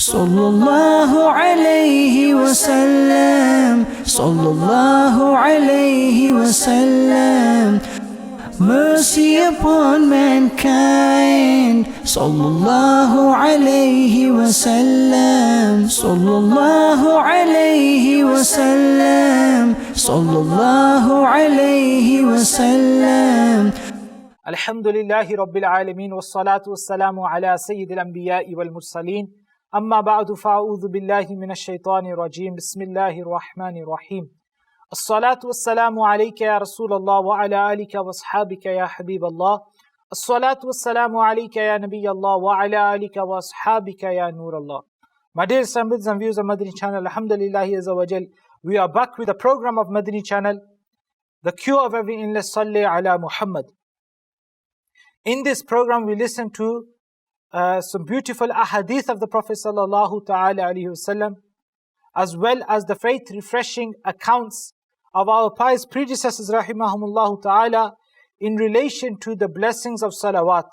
Sallallahu alayhi wasallam, sallallahu alayhi wasallam. Mercy upon mankind, sallallahu alayhi wasallam, sallallahu alayhi wasallam, sallallahu alayhi wasallam. Alhamdulillahi Rabbil Alameen, wassalatu wassalamu ala Sayyidil Anbiya'i wal Mursaleen. Amma ba'du fa'udhu billahi minash shaitanir rajeem. Bismillahir Rahmanir Rahim. As-salatu wassalamu alayka ya Rasulallah wa ala alika wa ashabika ya Habiballah. As-salatu wassalamu alayka ya Nabiyallah wa ala alika wa ashabika ya Nurallah. My dear brothers and viewers of Madani Channel, Alhamdulillahi Azza wa Jal, we are back with a program of Madani Channel, the cure of every illness, Salli ala Muhammad. In this program, we listen to some beautiful ahadith of the Prophet sallallahu ta'ala alayhi wasallam, as well as the faith-refreshing accounts of our pious predecessors, rahimahumullah ta'ala, in relation to the blessings of salawat.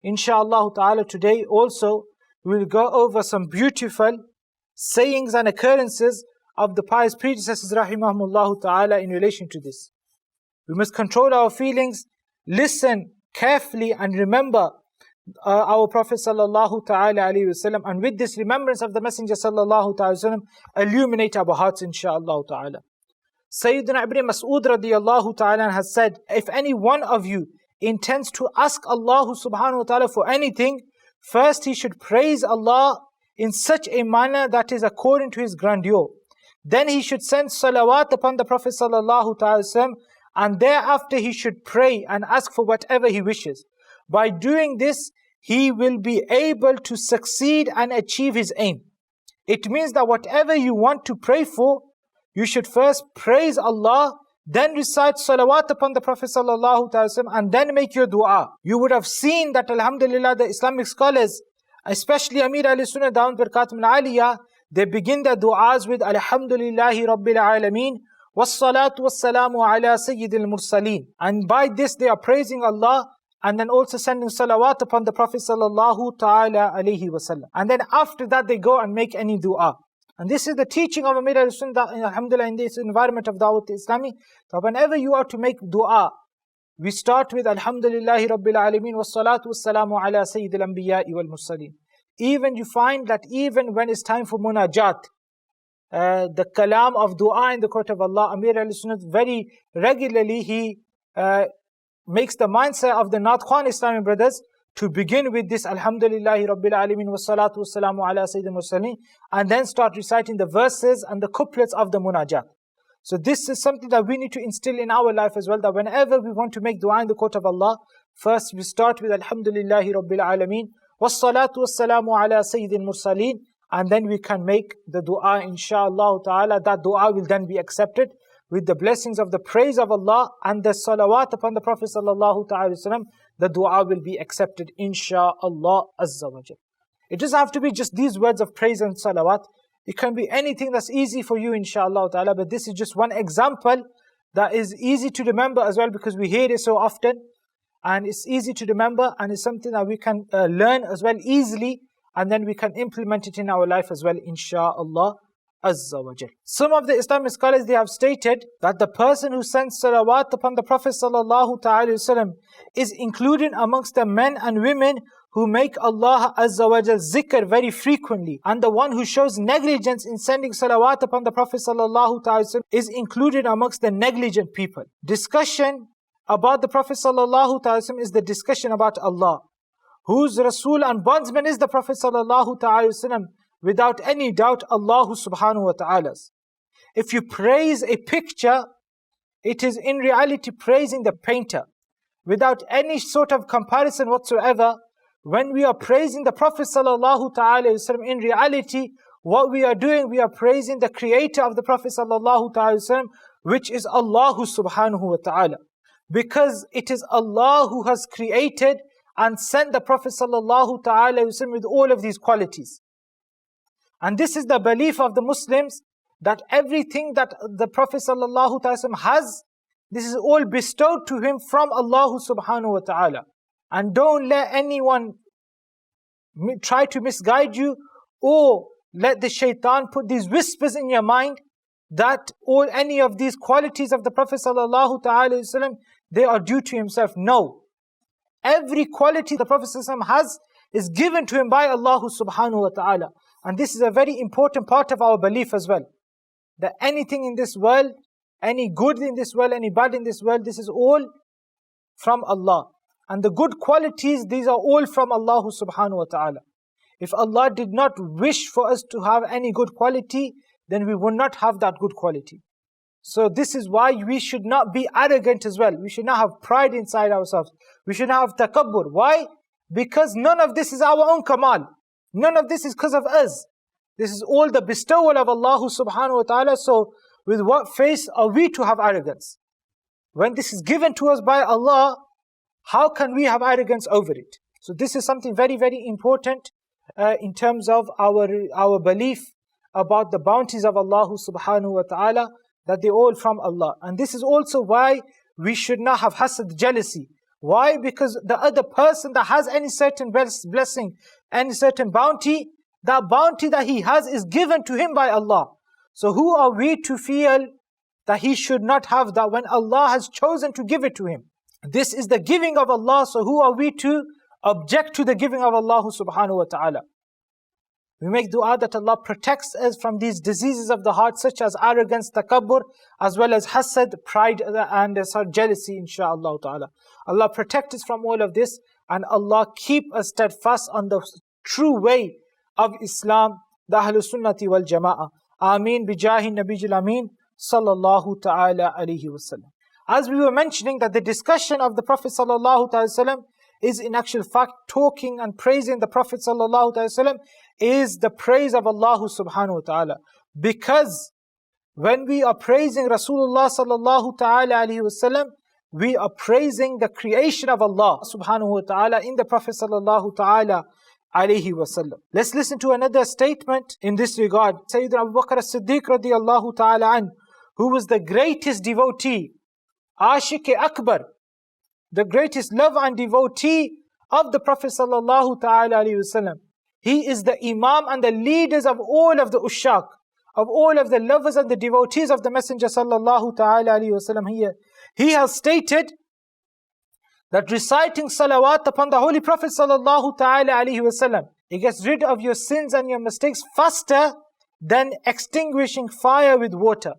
Insha'Allah ta'ala, today also we will go over some beautiful sayings and occurrences of the pious predecessors, rahimahumullah ta'ala, in relation to this. We must control our feelings, listen carefully, and remember our Prophet sallallahu ta'ala alayhi wasallam, and with this remembrance of the Messenger sallallahu ta'ala wasallam, illuminate our hearts insha'Allah ta'ala. Sayyidina Ibn Mas'ud radiyallahu ta'ala has said, if any one of you intends to ask Allah subhanahu wa ta'ala for anything, first he should praise Allah in such a manner that is according to his grandeur. Then he should send salawat upon the Prophet sallallahu ta'ala wasallam, and thereafter he should pray and ask for whatever he wishes. By doing this, he will be able to succeed and achieve his aim. It means that whatever you want to pray for, you should first praise Allah, then recite salawat upon the Prophet sallallahu alaihi wasallam, and then make your dua. You would have seen that, alhamdulillah, the Islamic scholars, especially Amir al-Sunnah Dawn Barakatum al-Aliyah, they begin their duas with Alhamdulillahi Rabbil Alameen, wassalatu wassalamu ala Sayyidil Mursaleen. And by this they are praising Allah, and then also sending salawat upon the Prophet sallallahu ta'ala alayhi wasallam. And then after that they go and make any dua. And this is the teaching of Amir al-Sunnah, alhamdulillah, in this environment of Dawat Islami, that whenever you are to make dua, we start with Alhamdulillahi Rabbil Alameen, wassalatu wassalamu ala Sayyidil Anbiya'i wal Mursaleen. Even you find that even when it's time for munajat, the kalam of dua in the court of Allah, Amir al-Sunnah very regularly he makes the mindset of the Nadkhan Islamic brothers to begin with this Alhamdulillahi Rabbil Alameen wassalatu wassalamu ala Sayyidil Mursaleen, and then start reciting the verses and the couplets of the munajat. So this is something that we need to instill in our life as well, that whenever we want to make dua in the court of Allah, first we start with Alhamdulillahi Rabbil Alameen wassalatu wassalamu ala Sayyidil Mursaleen, and then we can make the dua insha'Allah ta'ala. That dua will then be accepted with the blessings of the praise of Allah and the salawat upon the Prophet sallallahu ta'ala wasallam. The dua will be accepted insha'Allah azza wa jal. It doesn't have to be just these words of praise and salawat. It can be anything that's easy for you insha'Allah ta'ala, but this is just one example that is easy to remember as well, because we hear it so often and it's easy to remember, and it's something that we can learn as well easily, and then we can implement it in our life as well insha'Allah azza wa jal. Some of the Islamic scholars, they have stated that the person who sends salawat upon the Prophet sallallahu ta'ala wasallam is included amongst the men and women who make Allah azza wa jal zikr very frequently, and the one who shows negligence in sending salawat upon the Prophet sallallahu ta'ala wasallam is included amongst the negligent people. Discussion about the Prophet sallallahu ta'ala wasallam is the discussion about Allah, whose Rasul and bondsman is the Prophet sallallahu ta'ala wasallam. Without any doubt, Allah subhanahu wa ta'ala. If you praise a picture, it is in reality praising the painter. Without any sort of comparison whatsoever, when we are praising the Prophet sallallahu ta'ala wasallam, in reality, what we are doing, we are praising the creator of the Prophet sallallahu ta'ala wasallam, which is Allah subhanahu wa ta'ala. Because it is Allah who has created and sent the Prophet sallallahu ta'ala wasallam with all of these qualities. And this is the belief of the Muslims, that everything that the Prophet ﷺ has, this is all bestowed to him from Allah subhanahu wa ta'ala. And don't let anyone try to misguide you or let the shaitan put these whispers in your mind that or any of these qualities of the Prophet sallallahu ta'ala wasallam, they are due to himself. No. Every quality the Prophet sallallahu has is given to him by Allah subhanahu wa ta'ala. And this is a very important part of our belief as well. That anything in this world, any good in this world, any bad in this world, this is all from Allah. And the good qualities, these are all from Allah subhanahu wa ta'ala. If Allah did not wish for us to have any good quality, then we would not have that good quality. So this is why we should not be arrogant as well. We should not have pride inside ourselves. We should not have takabbur. Why? Because none of this is our own kamal. None of this is because of us. This is all the bestowal of Allah subhanahu wa ta'ala. So with what face are we to have arrogance? When this is given to us by Allah, how can we have arrogance over it? So this is something very, very important in terms of our belief about the bounties of Allah subhanahu wa ta'ala, that they're all from Allah. And this is also why we should not have hasad, jealousy. Why? Because the other person that has any certain blessing, any certain bounty, that bounty that he has is given to him by Allah. So who are we to feel that he should not have that when Allah has chosen to give it to him? This is the giving of Allah, so who are we to object to the giving of Allah subhanahu wa ta'ala? We make dua that Allah protects us from these diseases of the heart, such as arrogance, takabbur, as well as hasad, pride, and jealousy, insha'Allah ta'ala. Allah protect us from all of this, and Allah keep us steadfast on the true way of Islam, the Ahlul Sunnati wal Jama'ah. Ameen bijahi Nabiyil Ameen, sallallahu ta'ala alayhi wasallam. As we were mentioning that the discussion of the Prophet sallallahu ta'ala wasallam is in actual fact talking and praising the Prophet sallallahu ta'ala wasallam is the praise of Allah subhanahu wa ta'ala. Because when we are praising Rasulullah sallallahu ta'ala alayhi wasallam, we are praising the creation of Allah subhanahu wa ta'ala in the Prophet sallallahu ta'ala alayhi wasallam. Let's listen to another statement in this regard. Sayyidina Abu Bakr as-Siddiq radiyallahu ta'ala an, who was the greatest devotee, Ashiq Akbar, the greatest love and devotee of the Prophet sallallahu ta'ala alayhi wasallam. He is the Imam and the leaders of all of the ushaq, of all of the lovers and the devotees of the Messenger sallallahu ta'ala alayhi wasallam. He has stated that reciting salawat upon the Holy Prophet sallallahu ta'ala alayhi wasallam, it gets rid of your sins and your mistakes faster than extinguishing fire with water.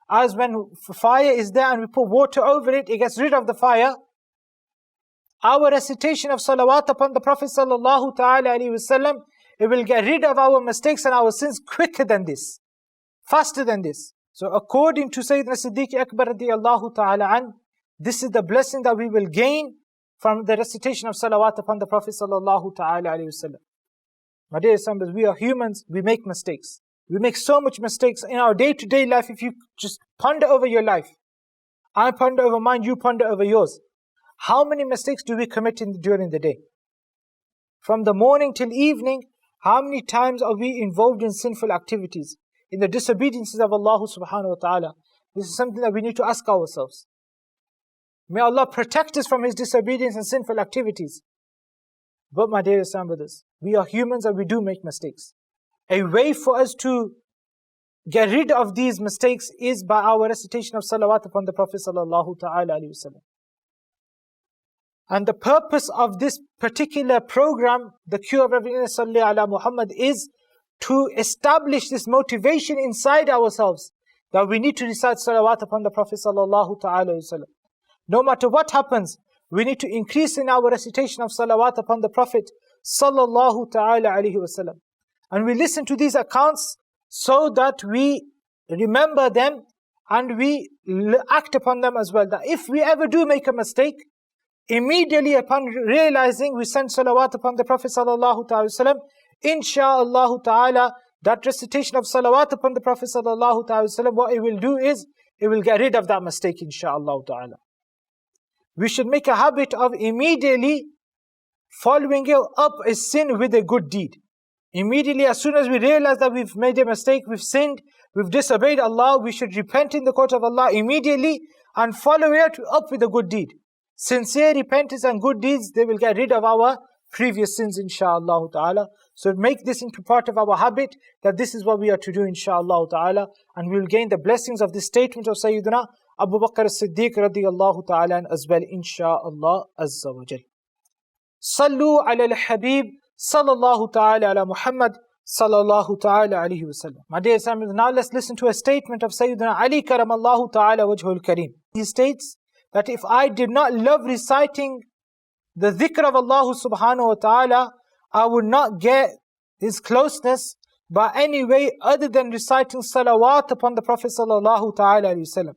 As when fire is there and we put water over it, it gets rid of the fire. Our recitation of salawat upon the Prophet sallallahu ta'ala alayhi wasallam, it will get rid of our mistakes and our sins quicker than this, faster than this. So according to Sayyidina Siddiq Akbar radiyallahu ta'ala an, this is the blessing that we will gain from the recitation of salawat upon the Prophet sallallahu ta'ala alayhi wasallam. My dear Sambas, we are humans, we make mistakes. We make so much mistakes in our day-to-day life. If you just ponder over your life, I ponder over mine, you ponder over yours. How many mistakes do we commit during the day? From the morning till evening, how many times are we involved in sinful activities, in the disobediences of Allah subhanahu wa ta'ala? This is something that we need to ask ourselves. May Allah protect us from His disobedience and sinful activities. But my dear Islam brothers, we are humans and we do make mistakes. A way for us to get rid of these mistakes is by our recitation of salawat upon the Prophet sallallahu ta'ala alayhi wasallam. And the purpose of this particular program, the Cure of Every Illness, Salli ala Muhammad, is to establish this motivation inside ourselves that we need to recite salawat upon the Prophet sallallahu ta'ala alayhi wasallam. No matter what happens, we need to increase in our recitation of salawat upon the Prophet sallallahu ta'ala alayhi wasallam. And we listen to these accounts so that we remember them and we act upon them as well. That if we ever do make a mistake, immediately upon realizing we send salawat upon the Prophet sallallahu ta'ala wasallam, insha'Allah ta'ala, that recitation of salawat upon the Prophet sallallahu ta'ala wasallam, what it will do is, it will get rid of that mistake insha'Allah ta'ala. We should make a habit of immediately following up a sin with a good deed. Immediately, as soon as we realize that we've made a mistake, we've sinned, we've disobeyed Allah, we should repent in the court of Allah immediately and follow it up with a good deed. Sincere repentance and good deeds, they will get rid of our previous sins, insha'Allah ta'ala. So make this into part of our habit, that this is what we are to do, insha'Allah ta'ala, and we will gain the blessings of this statement of Sayyidina Abu Bakr as-Siddiq radiyallahu ta'ala as well, insha'Allah azza wa jal. Sallu ala al-Habib sallallahu ta'ala ala Muhammad sallallahu ta'ala alayhi wa sallam. My dear Islamists, now let's listen to a statement of Sayyidina Ali karamallahu ta'ala wajhul kareem. He states that if I did not love reciting the dhikr of Allah subhanahu wa ta'ala, I would not get His closeness by any way other than reciting salawat upon the Prophet sallallahu ta'ala alayhi wa sallam.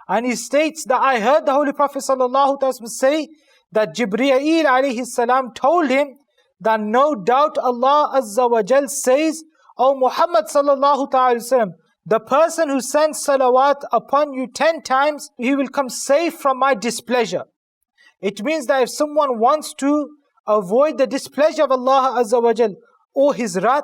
And he states that I heard the Holy Prophet sallallahu ta'ala say that Jibreel alayhi salam told him that no doubt Allah azza wa jal says, O Muhammad sallallahu ta'ala alayhi wa sallam, the person who sends salawat upon you 10 times, he will come safe from my displeasure. It means that if someone wants to avoid the displeasure of Allah azza wa jal or His wrath,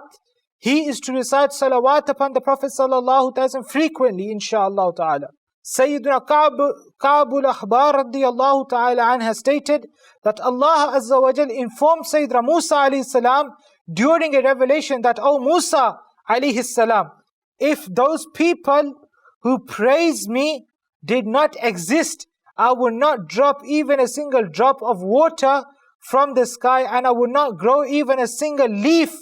he is to recite salawat upon the Prophet sallallahu ta'ala frequently, insha'Allah ta'ala. Sayyidina Ka'bul Ahbar radiyallahu ta'ala anha has stated that Allah azza wa jal informed Sayyidina Musa alayhi salam during a revelation that, O Musa alayhi salam, if those people who praise me did not exist, I would not drop even a single drop of water from the sky, and I would not grow even a single leaf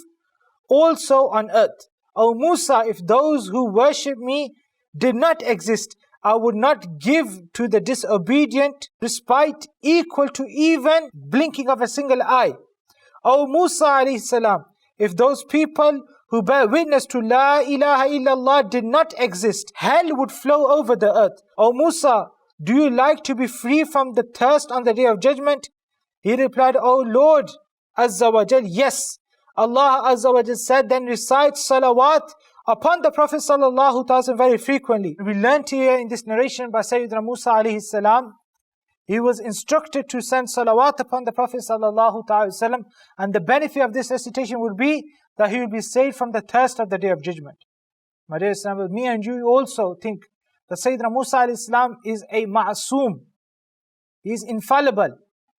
also on earth. O Musa, if those who worship me did not exist, I would not give to the disobedient respite equal to even blinking of a single eye. O Musa alayhi salam, if those people who bear witness to La ilaha illallah did not exist, hell would flow over the earth. O Musa, do you like to be free from the thirst on the day of judgment? He replied, O Lord Azza wa Jal, yes. Allah Azza wa Jal said, then recite salawat upon the Prophet sallallahu ta'ala very frequently. We learnt here in this narration by Sayyidina Musa alayhi salam, he was instructed to send salawat upon the Prophet sallallahu ta'ala, and the benefit of this recitation would be that he will be saved from the thirst of the day of judgment. My dear Islam, me and you also think that Sayyidina Musa alayhi salam is a ma'asum. He is infallible.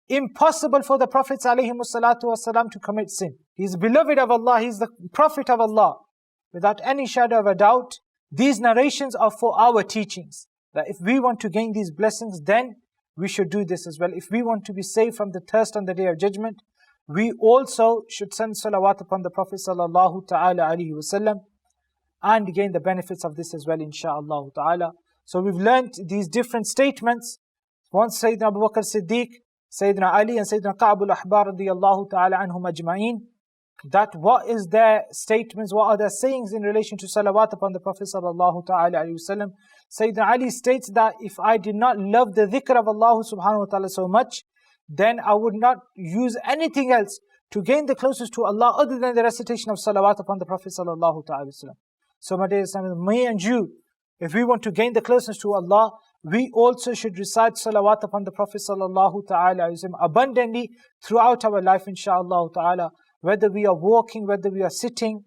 Impossible for the Prophets alayhi salatu wasalam to commit sin. He is beloved of Allah. He is the Prophet of Allah. Without any shadow of a doubt, these narrations are for our teachings. That if we want to gain these blessings, then we should do this as well. If we want to be saved from the thirst on the day of judgment, we also should send salawat upon the Prophet sallallahu ta'ala alayhi wasallam and gain the benefits of this as well, insha'Allah ta'ala. So we've learnt these different statements. Once Sayyidina Abu Bakr Siddiq, Sayyidina Ali and Sayyidina Ka'bul Ahbar radiyallahu ta'ala anhum ajma'een, that what is their statements, what are their sayings in relation to salawat upon the Prophet sallallahu ta'ala alayhi wasallam. Sayyidina Ali states that if I did not love the dhikr of Allah subhanahu wa ta'ala so much, then I would not use anything else to gain the closest to Allah other than the recitation of salawat upon the Prophet sallallahu ta'ala wasallam. So my dear Islam, me and you, if we want to gain the closeness to Allah, we also should recite salawat upon the Prophet sallallahu ta'ala wasallam abundantly throughout our life, insha'Allah ta'ala. Whether we are walking, whether we are sitting,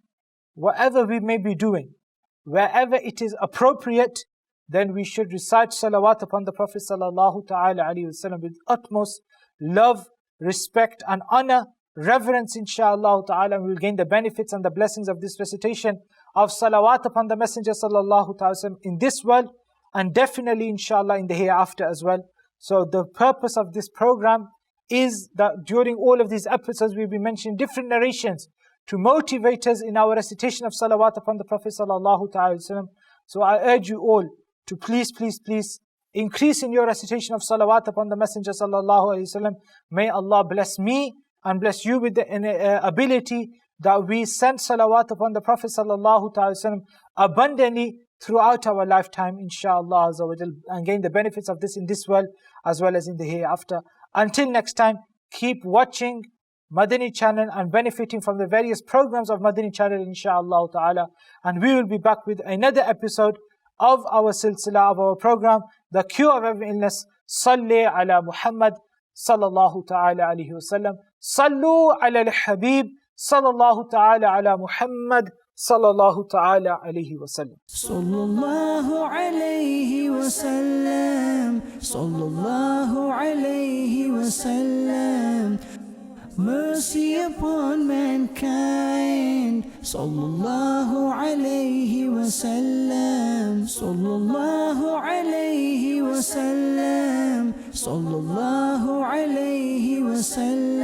whatever we may be doing, wherever it is appropriate, then we should recite salawat upon the Prophet sallallahu ta'ala alayhi wasallam with utmost love, respect and honor, reverence, insha'Allah ta'ala. We will gain the benefits and the blessings of this recitation of salawat upon the Messenger sallallahu ta'ala wasallam in this world, and definitely insha'Allah in the hereafter as well. So the purpose of this program is that during all of these episodes we'll be mentioning different narrations to motivate us in our recitation of salawat upon the Prophet sallallahu ta'ala wasallam. So I urge you all to please increase in your recitation of salawat upon the Messenger sallallahu alaihi wasallam. May Allah bless me and bless you with the ability that we send salawat upon the Prophet sallallahu ta'ala wasallam abundantly throughout our lifetime, insha'Allah azza wa jal, and gain the benefits of this in this world as well as in the hereafter. Until next time, keep watching Madani Channel and benefiting from the various programs of Madani Channel, insha'Allah ta'ala. And we will be back with another episode of our silsila, of our program, The Cure of Every Illness. Salli ala Muhammad sallallahu ta'ala alayhi wa sallam. Sallu ala al-Habib sallallahu ta'ala ala Muhammad sallallahu ta'ala alayhi wa sallam. Sallallahu alayhi wa sallam. Sallallahu alayhi wa sallam. mercy upon mankind. Sallallahu alayhi wasallam, sallallahu alayhi wasallam, sallallahu alayhi wasallam.